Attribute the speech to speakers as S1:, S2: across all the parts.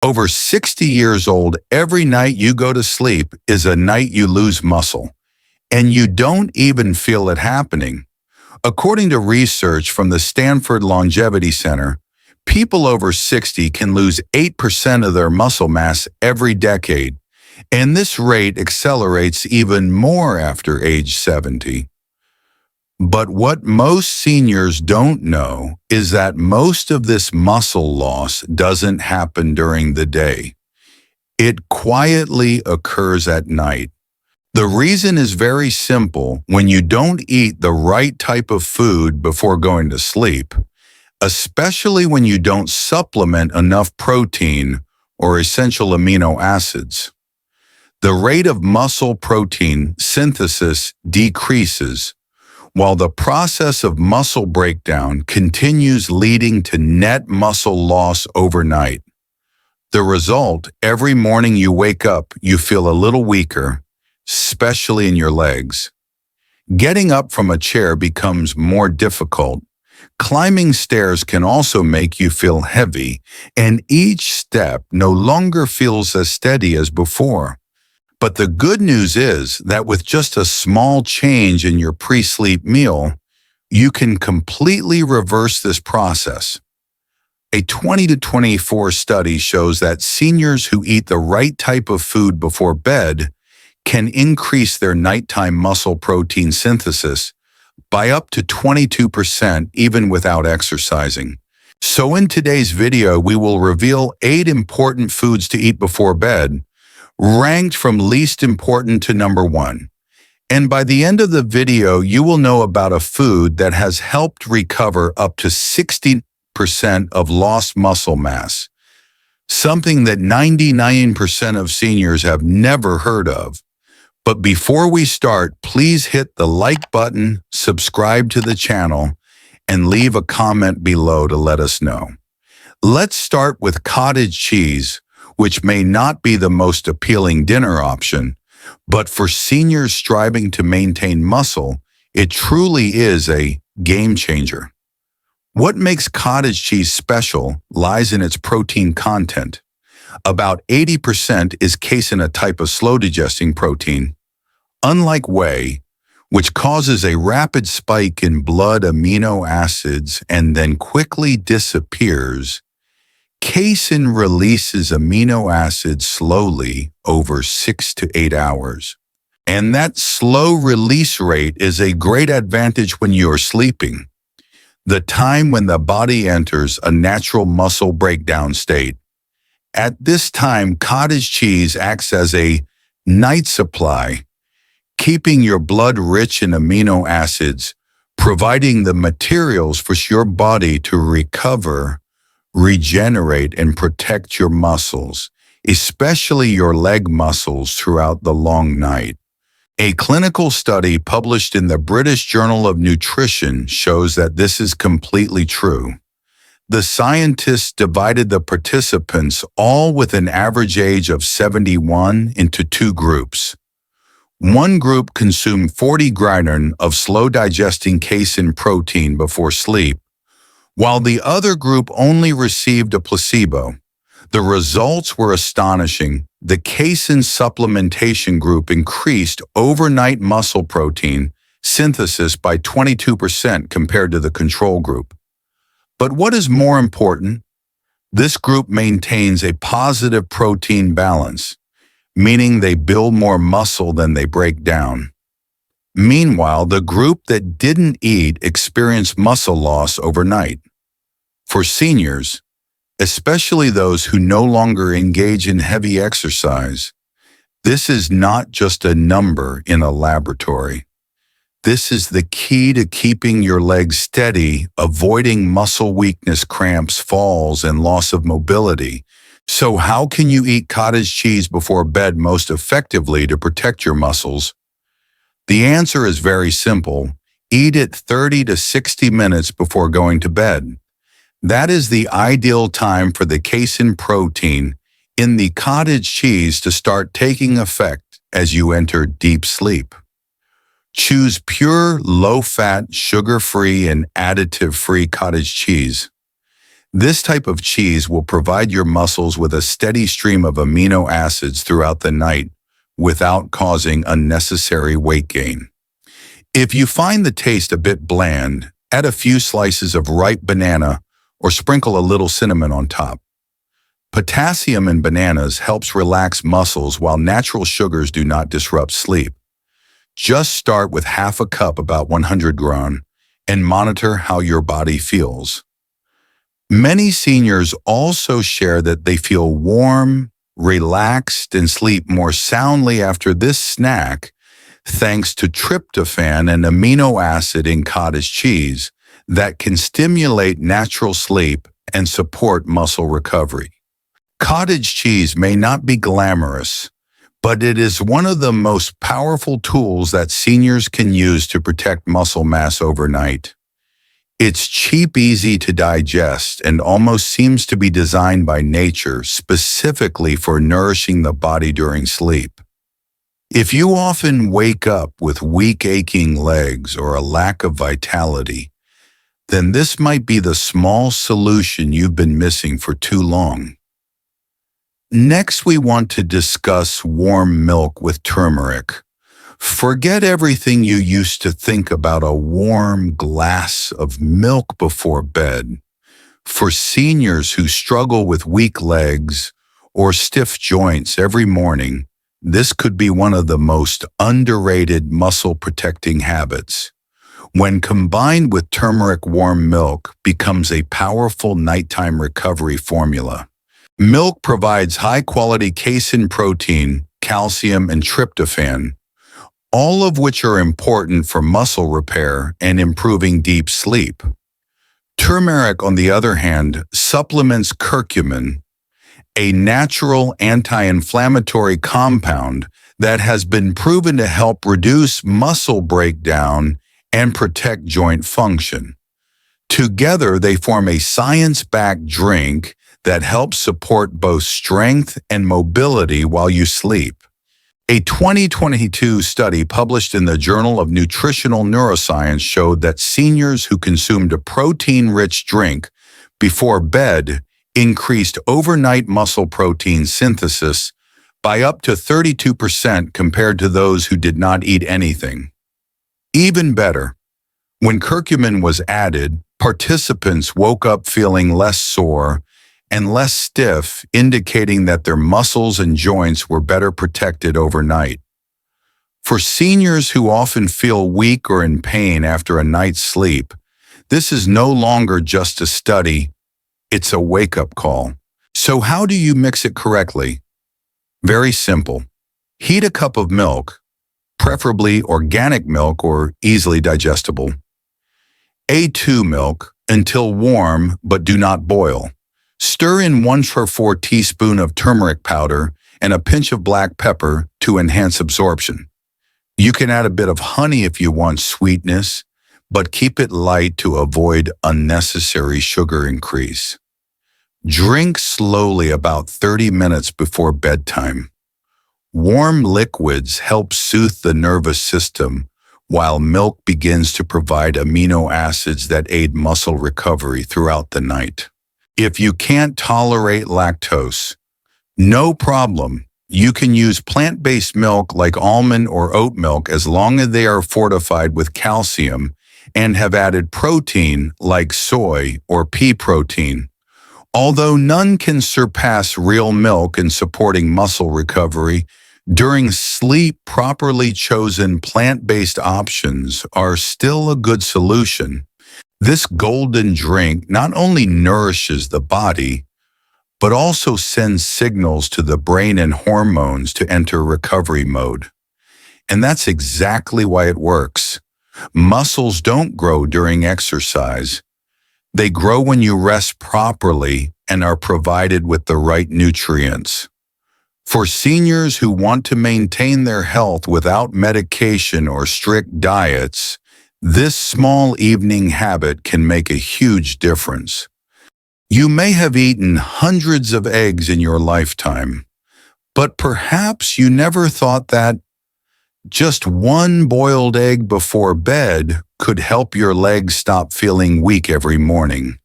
S1: Over 60 years old, every night you go to sleep is a night you lose muscle, and you don't even feel it happening. According to research from the Stanford Longevity Center, people over 60 can lose 8% of their muscle mass every decade, and this rate accelerates even more after age 70. But what most seniors don't know is that most of this muscle loss doesn't happen during the day. It quietly occurs at night. The reason is very simple. When you don't eat the right type of food before going to sleep, especially when you don't supplement enough protein or essential amino acids, the rate of muscle protein synthesis decreases, while the process of muscle breakdown continues, leading to net muscle loss overnight. The result, every morning you wake up, you feel a little weaker, especially in your legs. Getting up from a chair becomes more difficult. Climbing stairs can also make you feel heavy, and each step no longer feels as steady as before. But the good news is that with just a small change in your pre-sleep meal, you can completely reverse this process. A 20-24 study shows that seniors who eat the right type of food before bed can increase their nighttime muscle protein synthesis by up to 22% even without exercising. So in today's video, we will reveal 8 important foods to eat before bed, ranked from least important to number 1. And by the end of the video, you will know about a food that has helped recover up to 60% of lost muscle mass, something that 99% of seniors have never heard of. But before we start, please hit the like button, subscribe to the channel, and leave a comment below to let us know. Let's start with cottage cheese, which may not be the most appealing dinner option, but for seniors striving to maintain muscle, it truly is a game changer. What makes cottage cheese special lies in its protein content. About 80% is casein, a type of slow-digesting protein. Unlike whey, which causes a rapid spike in blood amino acids and then quickly disappears, casein releases amino acids slowly over 6 to 8 hours. And that slow release rate is a great advantage when you're sleeping, the time when the body enters a natural muscle breakdown state. At this time, cottage cheese acts as a night supply, keeping your blood rich in amino acids, providing the materials for your body to recover, regenerate, and protect your muscles, especially your leg muscles, throughout the long night. A clinical study published in the British Journal of Nutrition shows that this is completely true. The scientists divided the participants, all with an average age of 71, into 2 groups. One group consumed 40 grams of slow-digesting casein protein before sleep, while the other group only received a placebo. The results were astonishing. The casein supplementation group increased overnight muscle protein synthesis by 22% compared to the control group. But what is more important, this group maintains a positive protein balance, meaning they build more muscle than they break down. Meanwhile, the group that didn't eat experienced muscle loss overnight. For seniors, especially those who no longer engage in heavy exercise, this is not just a number in a laboratory. This is the key to keeping your legs steady, avoiding muscle weakness, cramps, falls, and loss of mobility. So how can you eat cottage cheese before bed most effectively to protect your muscles? The answer is very simple. Eat it 30 to 60 minutes before going to bed. That is the ideal time for the casein protein in the cottage cheese to start taking effect as you enter deep sleep. Choose pure, low-fat, sugar-free, and additive-free cottage cheese. This type of cheese will provide your muscles with a steady stream of amino acids throughout the night without causing unnecessary weight gain. If you find the taste a bit bland, add a few slices of ripe banana or sprinkle a little cinnamon on top. Potassium in bananas helps relax muscles while natural sugars do not disrupt sleep. Just start with half a cup, about 100 grams, and monitor how your body feels. Many seniors also share that they feel warm, relaxed, and sleep more soundly after this snack, thanks to tryptophan, an amino acid in cottage cheese that can stimulate natural sleep and support muscle recovery. Cottage cheese may not be glamorous, but it is one of the most powerful tools that seniors can use to protect muscle mass overnight. It's cheap, easy to digest, and almost seems to be designed by nature specifically for nourishing the body during sleep. If you often wake up with weak, aching legs or a lack of vitality, then this might be the small solution you've been missing for too long. Next, we want to discuss warm milk with turmeric. Forget everything you used to think about a warm glass of milk before bed. For seniors who struggle with weak legs or stiff joints every morning, this could be one of the most underrated muscle-protecting habits. When combined with turmeric, warm milk becomes a powerful nighttime recovery formula. Milk provides high-quality casein protein, calcium, and tryptophan, all of which are important for muscle repair and improving deep sleep. Turmeric, on the other hand, supplements curcumin, a natural anti-inflammatory compound that has been proven to help reduce muscle breakdown and protect joint function. Together, they form a science-backed drink that helps support both strength and mobility while you sleep. A 2022 study published in the Journal of Nutritional Neuroscience showed that seniors who consumed a protein-rich drink before bed increased overnight muscle protein synthesis by up to 32% compared to those who did not eat anything. Even better, when curcumin was added, participants woke up feeling less sore and less stiff, indicating that their muscles and joints were better protected overnight. For seniors who often feel weak or in pain after a night's sleep, this is no longer just a study, it's a wake-up call. So how do you mix it correctly? Very simple. Heat a cup of milk, preferably organic milk or easily digestible. A2 milk until warm, but do not boil. Stir in 1/4 teaspoon of turmeric powder and a pinch of black pepper to enhance absorption. You can add a bit of honey if you want sweetness, but keep it light to avoid unnecessary sugar increase. Drink slowly about 30 minutes before bedtime. Warm liquids help soothe the nervous system, while milk begins to provide amino acids that aid muscle recovery throughout the night. If you can't tolerate lactose, no problem. You can use plant-based milk like almond or oat milk as long as they are fortified with calcium and have added protein like soy or pea protein. Although none can surpass real milk in supporting muscle recovery, during sleep, properly chosen plant-based options are still a good solution. This golden drink not only nourishes the body, but also sends signals to the brain and hormones to enter recovery mode. And that's exactly why it works. Muscles don't grow during exercise. They grow when you rest properly and are provided with the right nutrients. For seniors who want to maintain their health without medication or strict diets, this small evening habit can make a huge difference. You may have eaten hundreds of eggs in your lifetime, but perhaps you never thought that just one boiled egg before bed could help your legs stop feeling weak every morning.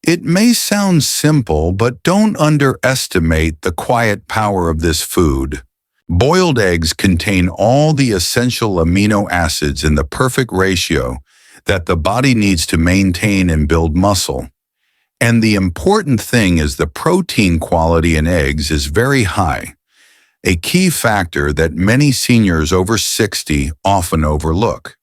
S1: It may sound simple, but don't underestimate the quiet power of this food. Boiled eggs contain all the essential amino acids in the perfect ratio that the body needs to maintain and build muscle. And the important thing is the protein quality in eggs is very high, a key factor that many seniors over 60 often overlook.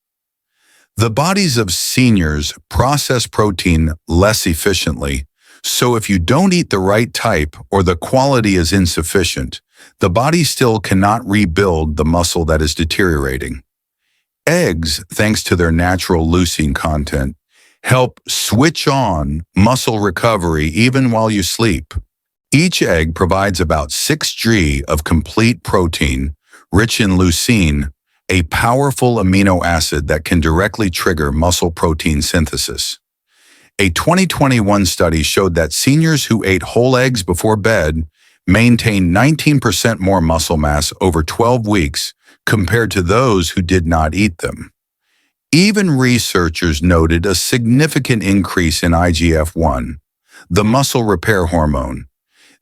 S1: The bodies of seniors process protein less efficiently, so if you don't eat the right type or the quality is insufficient, the body still cannot rebuild the muscle that is deteriorating. Eggs, thanks to their natural leucine content, help switch on muscle recovery even while you sleep. Each egg provides about 6 g of complete protein, rich in leucine, a powerful amino acid that can directly trigger muscle protein synthesis. A 2021 study showed that seniors who ate whole eggs before bed maintained 19% more muscle mass over 12 weeks compared to those who did not eat them. Even researchers noted a significant increase in IGF-1, the muscle repair hormone.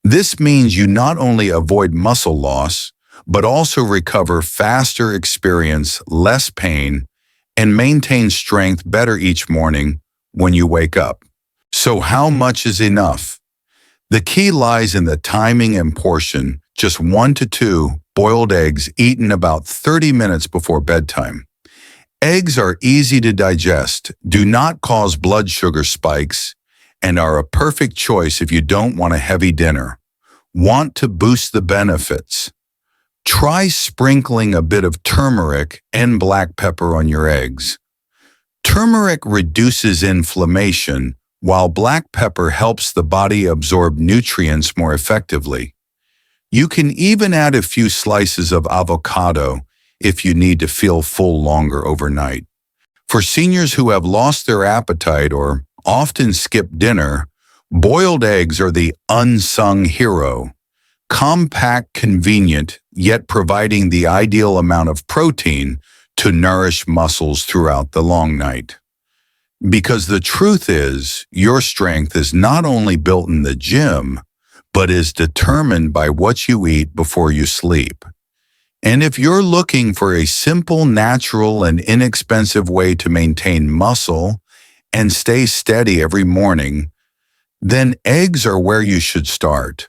S1: This means you not only avoid muscle loss, but also recover faster, experience less pain, and maintain strength better each morning when you wake up. So how much is enough? The key lies in the timing and portion, just 1 to 2 boiled eggs eaten about 30 minutes before bedtime. Eggs are easy to digest, do not cause blood sugar spikes, and are a perfect choice if you don't want a heavy dinner. Want to boost the benefits? Try sprinkling a bit of turmeric and black pepper on your eggs. Turmeric reduces inflammation, while black pepper helps the body absorb nutrients more effectively. You can even add a few slices of avocado if you need to feel full longer overnight. For seniors who have lost their appetite or often skip dinner, boiled eggs are the unsung hero. Compact, convenient, yet providing the ideal amount of protein to nourish muscles throughout the long night. Because the truth is, your strength is not only built in the gym, but is determined by what you eat before you sleep. And if you're looking for a simple, natural, and inexpensive way to maintain muscle and stay steady every morning, then eggs are where you should start.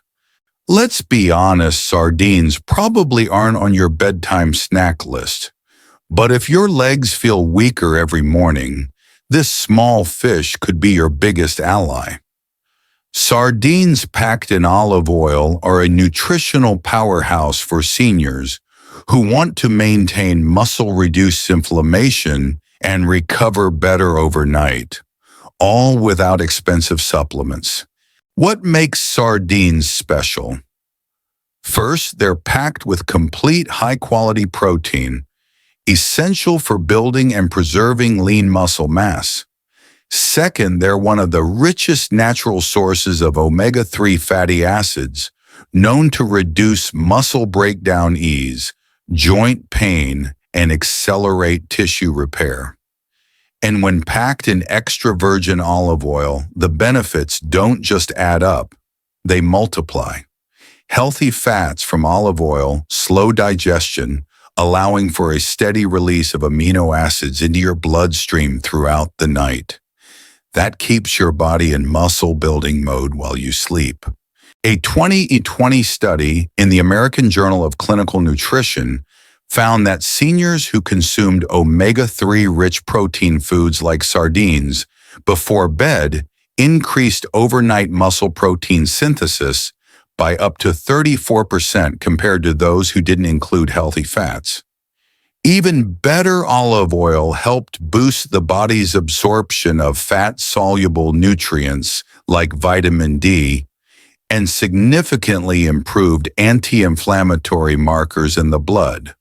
S1: Let's be honest, sardines probably aren't on your bedtime snack list. But if your legs feel weaker every morning, this small fish could be your biggest ally. Sardines packed in olive oil are a nutritional powerhouse for seniors who want to maintain muscle-reduced inflammation and recover better overnight, all without expensive supplements. What makes sardines special? First, they're packed with complete high-quality protein, essential for building and preserving lean muscle mass. Second, they're one of the richest natural sources of omega-3 fatty acids, known to reduce muscle breakdown ease, joint pain, and accelerate tissue repair. And when packed in extra virgin olive oil, the benefits don't just add up, they multiply. Healthy fats from olive oil slow digestion, allowing for a steady release of amino acids into your bloodstream throughout the night. That keeps your body in muscle-building mode while you sleep. A 2020 study in the American Journal of Clinical Nutrition found that seniors who consumed omega-3 rich protein foods like sardines before bed increased overnight muscle protein synthesis by up to 34% compared to those who didn't include healthy fats. Even better olive oil helped boost the body's absorption of fat-soluble nutrients like vitamin D and significantly improved anti-inflammatory markers in the blood.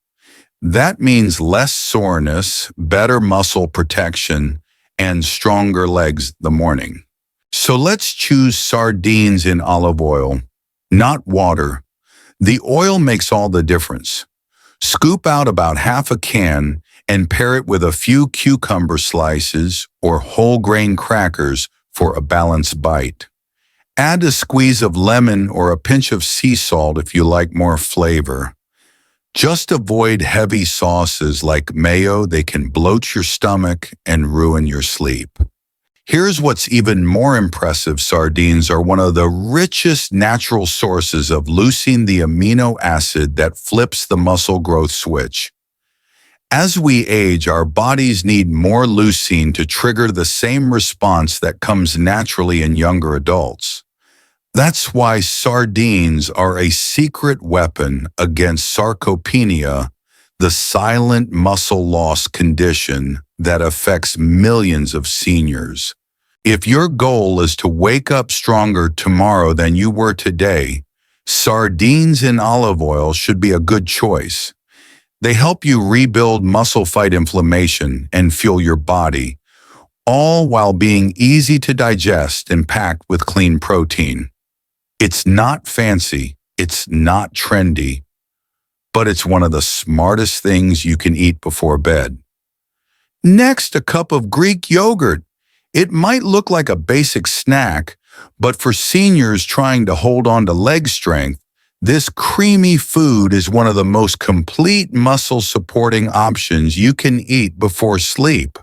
S1: That means less soreness, better muscle protection, and stronger legs in the morning. So let's choose sardines in olive oil, not water. The oil makes all the difference. Scoop out about half a can and pair it with a few cucumber slices or whole grain crackers for a balanced bite. Add a squeeze of lemon or a pinch of sea salt if you like more flavor. Just avoid heavy sauces like mayo. They can bloat your stomach and ruin your sleep. Here's what's even more impressive. Sardines are one of the richest natural sources of leucine, the amino acid that flips the muscle growth switch. As we age, our bodies need more leucine to trigger the same response that comes naturally in younger adults. That's why sardines are a secret weapon against sarcopenia, the silent muscle loss condition that affects millions of seniors. If your goal is to wake up stronger tomorrow than you were today, sardines in olive oil should be a good choice. They help you rebuild muscle, fight inflammation, and fuel your body, all while being easy to digest and packed with clean protein. It's not fancy, it's not trendy, but it's one of the smartest things you can eat before bed. Next, a cup of Greek yogurt. It might look like a basic snack, but for seniors trying to hold on to leg strength, this creamy food is one of the most complete muscle-supporting options you can eat before sleep.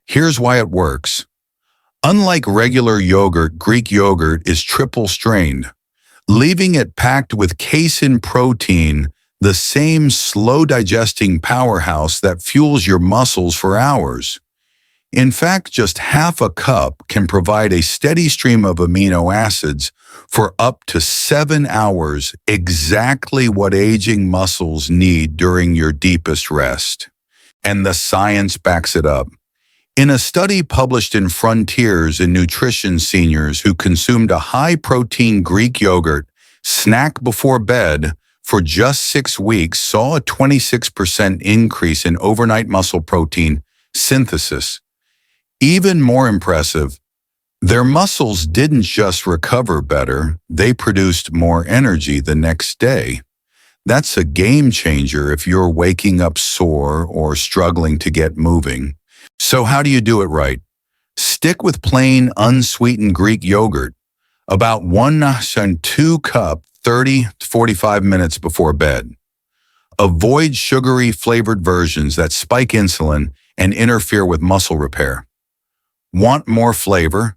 S1: Here's why it works. Unlike regular yogurt, Greek yogurt is triple strained, leaving it packed with casein protein, the same slow-digesting powerhouse that fuels your muscles for hours. In fact, just half a cup can provide a steady stream of amino acids for up to 7 hours, exactly what aging muscles need during your deepest rest. And the science backs it up. In a study published in Frontiers in Nutrition, seniors who consumed a high-protein Greek yogurt snack before bed for just 6 weeks saw a 26% increase in overnight muscle protein synthesis. Even more impressive, their muscles didn't just recover better, they produced more energy the next day. That's a game changer if you're waking up sore or struggling to get moving. So how do you do it right? Stick with plain, unsweetened Greek yogurt, about 1 cup 30 to 45 minutes before bed. Avoid sugary flavored versions that spike insulin and interfere with muscle repair. Want more flavor?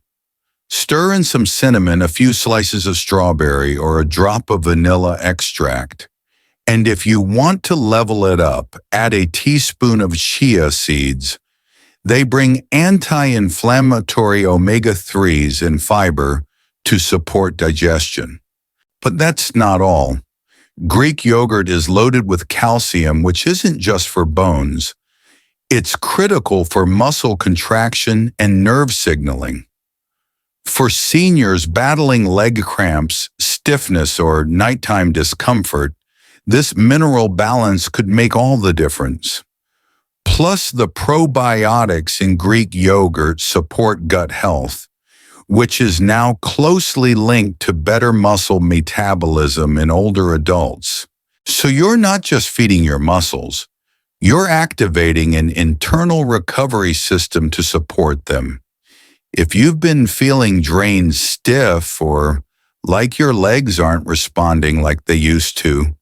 S1: Stir in some cinnamon, a few slices of strawberry, or a drop of vanilla extract. And if you want to level it up, add a teaspoon of chia seeds. They bring anti-inflammatory omega-3s and fiber to support digestion. But that's not all. Greek yogurt is loaded with calcium, which isn't just for bones. It's critical for muscle contraction and nerve signaling. For seniors battling leg cramps, stiffness, or nighttime discomfort, this mineral balance could make all the difference. Plus, the probiotics in Greek yogurt support gut health, which is now closely linked to better muscle metabolism in older adults. So you're not just feeding your muscles, you're activating an internal recovery system to support them. If you've been feeling drained, stiff, or like your legs aren't responding like they used to,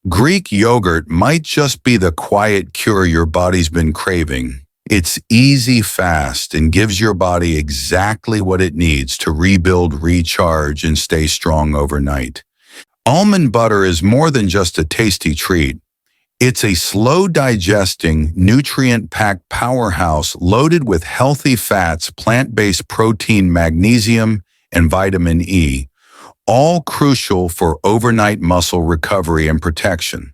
S1: Greek yogurt might just be the quiet cure your body's been craving. It's easy, fast, and gives your body exactly what it needs to rebuild, recharge, and stay strong overnight. Almond butter is more than just a tasty treat. It's a slow-digesting, nutrient-packed powerhouse loaded with healthy fats, plant-based protein, magnesium, and vitamin E, all crucial for overnight muscle recovery and protection.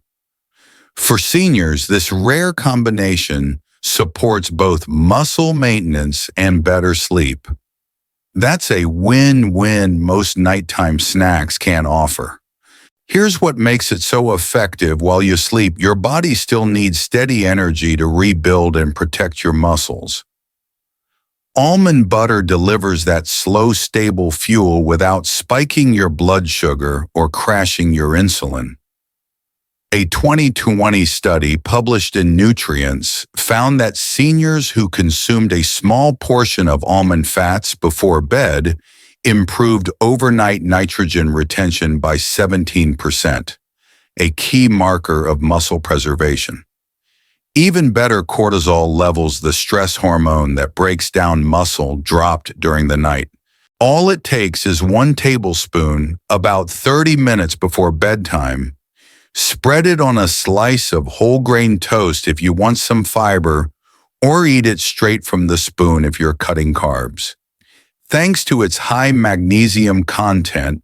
S1: For seniors, this rare combination supports both muscle maintenance and better sleep. That's a win-win most nighttime snacks can't offer. Here's what makes it so effective. While you sleep, your body still needs steady energy to rebuild and protect your muscles. Almond butter delivers that slow, stable fuel without spiking your blood sugar or crashing your insulin. A 2020 study published in Nutrients found that seniors who consumed a small portion of almond fats before bed improved overnight nitrogen retention by 17%, a key marker of muscle preservation. Even better, cortisol levels, the stress hormone that breaks down muscle, dropped during the night. All it takes is 1 tablespoon about 30 minutes before bedtime. Spread it on a slice of whole grain toast if you want some fiber, or eat it straight from the spoon if you're cutting carbs. Thanks to its high magnesium content,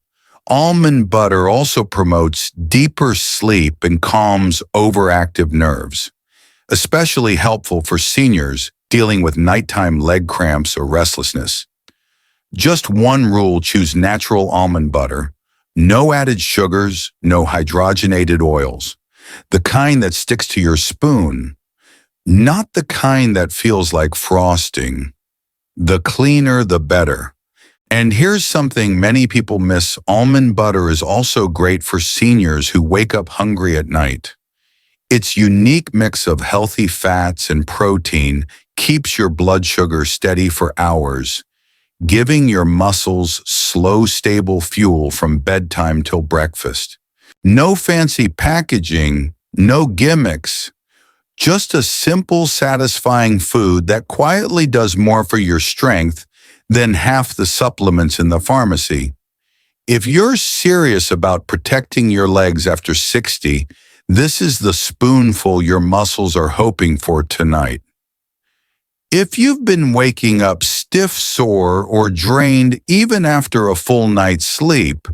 S1: almond butter also promotes deeper sleep and calms overactive nerves, especially helpful for seniors dealing with nighttime leg cramps or restlessness. Just one rule: choose natural almond butter. No added sugars, no hydrogenated oils. The kind that sticks to your spoon, not the kind that feels like frosting. The cleaner, the better. And here's something many people miss: almond butter is also great for seniors who wake up hungry at night. Its unique mix of healthy fats and protein keeps your blood sugar steady for hours, giving your muscles slow, stable fuel from bedtime till breakfast. No fancy packaging, no gimmicks, just a simple, satisfying food that quietly does more for your strength than half the supplements in the pharmacy. If you're serious about protecting your legs after 60, this is the spoonful your muscles are hoping for tonight. If you've been waking up stiff, sore, or drained even after a full night's sleep,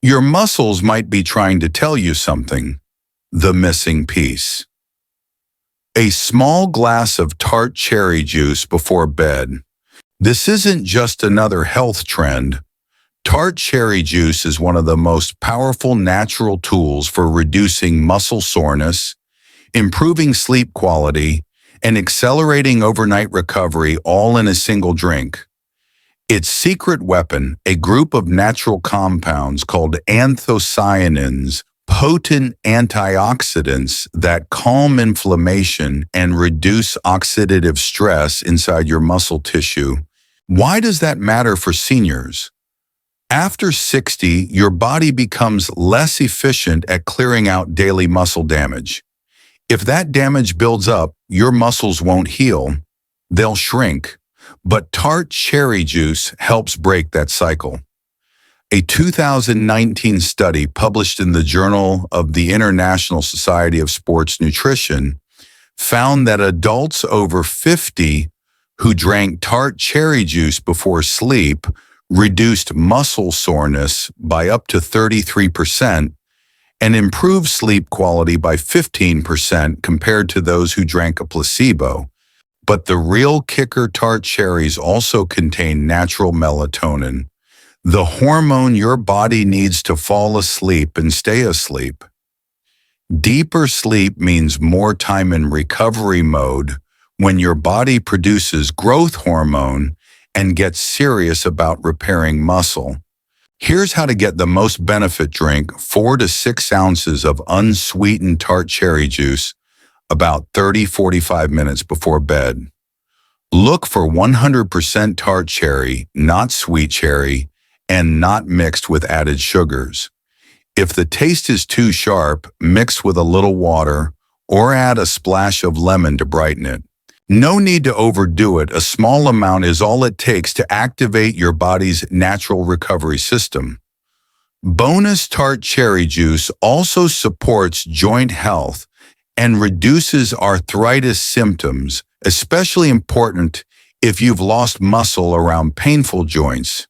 S1: your muscles might be trying to tell you something: the missing piece. A small glass of tart cherry juice before bed. This isn't just another health trend. Tart cherry juice is one of the most powerful natural tools for reducing muscle soreness, improving sleep quality, and accelerating overnight recovery, all in a single drink. Its secret weapon, a group of natural compounds called anthocyanins, potent antioxidants that calm inflammation and reduce oxidative stress inside your muscle tissue. Why does that matter for seniors? After 60, your body becomes less efficient at clearing out daily muscle damage. If that damage builds up, your muscles won't heal, they'll shrink. But tart cherry juice helps break that cycle. A 2019 study published in the Journal of the International Society of Sports Nutrition found that adults over 50 who drank tart cherry juice before sleep reduced muscle soreness by up to 33%, and improved sleep quality by 15% compared to those who drank a placebo. But the real kicker: tart cherries also contain natural melatonin, the hormone your body needs to fall asleep and stay asleep. Deeper sleep means more time in recovery mode when your body produces growth hormone and gets serious about repairing muscle. Here's how to get the most benefit: drink 4 to 6 ounces of unsweetened tart cherry juice about 30-45 minutes before bed. Look for 100% tart cherry, not sweet cherry, and not mixed with added sugars. If the taste is too sharp, mix with a little water or add a splash of lemon to brighten it. No need to overdo it. A small amount is all it takes to activate your body's natural recovery system. Bonus: tart cherry juice also supports joint health and reduces arthritis symptoms, especially important if you've lost muscle around painful joints.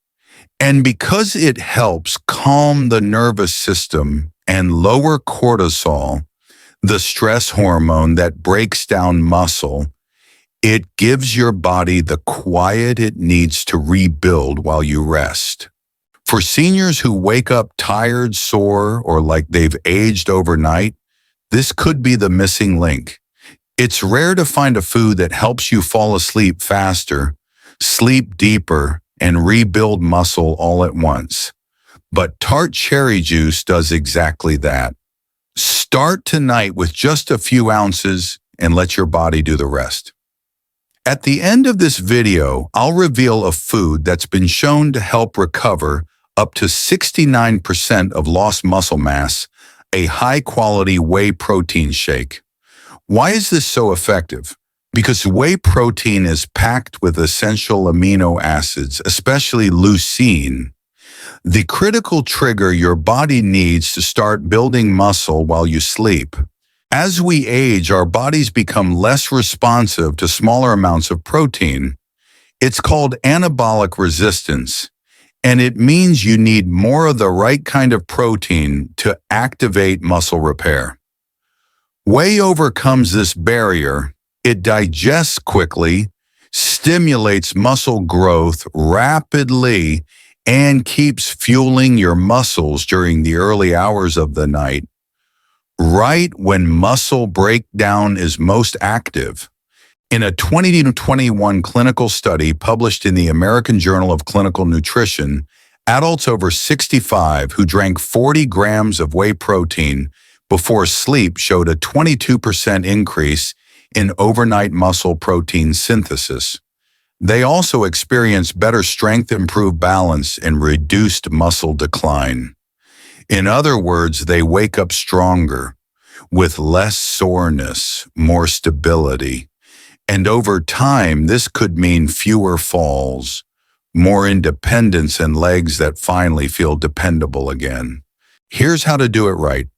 S1: And because it helps calm the nervous system and lower cortisol, the stress hormone that breaks down muscle, it gives your body the quiet it needs to rebuild while you rest. For seniors who wake up tired, sore, or like they've aged overnight, this could be the missing link. It's rare to find a food that helps you fall asleep faster, sleep deeper, and rebuild muscle all at once. But tart cherry juice does exactly that. Start tonight with just a few ounces and let your body do the rest. At the end of this video, I'll reveal a food that's been shown to help recover up to 69% of lost muscle mass, a high-quality whey protein shake. Why is this so effective? Because whey protein is packed with essential amino acids, especially leucine, the critical trigger your body needs to start building muscle while you sleep. As we age, our bodies become less responsive to smaller amounts of protein. It's called anabolic resistance, and it means you need more of the right kind of protein to activate muscle repair. Whey overcomes this barrier. It digests quickly, stimulates muscle growth rapidly, and keeps fueling your muscles during the early hours of the night, right when muscle breakdown is most active. In a 2021 clinical study published in the American Journal of Clinical Nutrition, adults over 65 who drank 40 grams of whey protein before sleep showed a 22% increase in overnight muscle protein synthesis. They also experienced better strength, improved balance, and reduced muscle decline. In other words, they wake up stronger, with less soreness, more stability. And over time, this could mean fewer falls, more independence, and legs that finally feel dependable again. Here's how to do it right.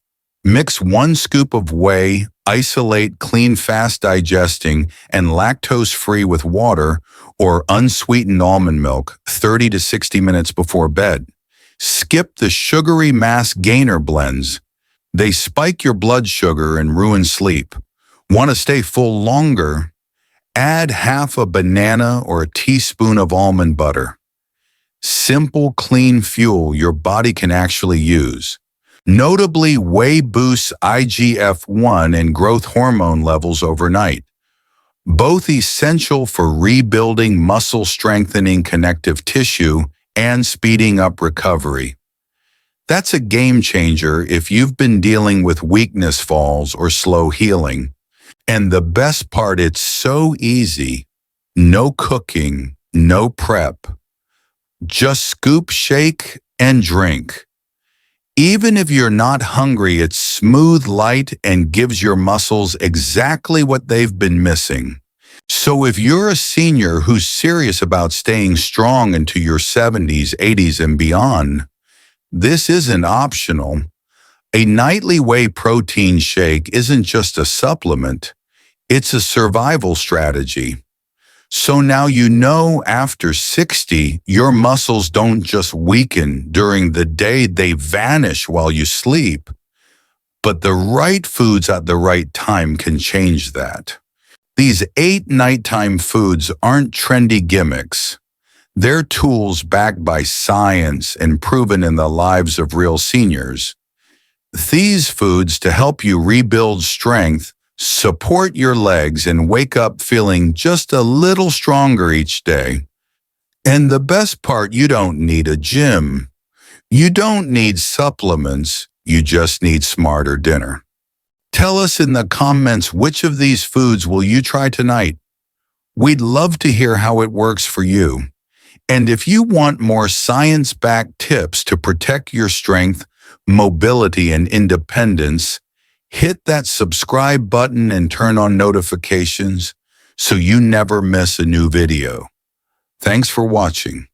S1: Mix 1 scoop of whey, isolate clean, fast digesting, and lactose-free with water or unsweetened almond milk 30 to 60 minutes before bed. Skip the sugary mass gainer blends. They spike your blood sugar and ruin sleep. Want to stay full longer? Add half a banana or a teaspoon of almond butter. Simple, clean fuel your body can actually use. Notably, whey boosts IGF-1 and growth hormone levels overnight, both essential for rebuilding muscle, strengthening connective tissue, and speeding up recovery. That's a game changer if you've been dealing with weakness falls or slow healing. And the best part, it's so easy. No cooking, no prep. Just scoop, shake, and drink. Even if you're not hungry, it's smooth, light, and gives your muscles exactly what they've been missing. So if you're a senior who's serious about staying strong into your 70s, 80s, and beyond, this isn't optional. A nightly whey protein shake isn't just a supplement, it's a survival strategy. So now you know after 60, your muscles don't just weaken during the day, they vanish while you sleep. But the right foods at the right time can change that. These 8 nighttime foods aren't trendy gimmicks. They're tools backed by science and proven in the lives of real seniors. These foods to help you rebuild strength, support your legs, and wake up feeling just a little stronger each day. And the best part, you don't need a gym. You don't need supplements. You just need smarter dinner. Tell us in the comments which of these foods will you try tonight. We'd love to hear how it works for you. And if you want more science-backed tips to protect your strength, mobility, and independence, hit that subscribe button and turn on notifications so you never miss a new video. Thanks for watching.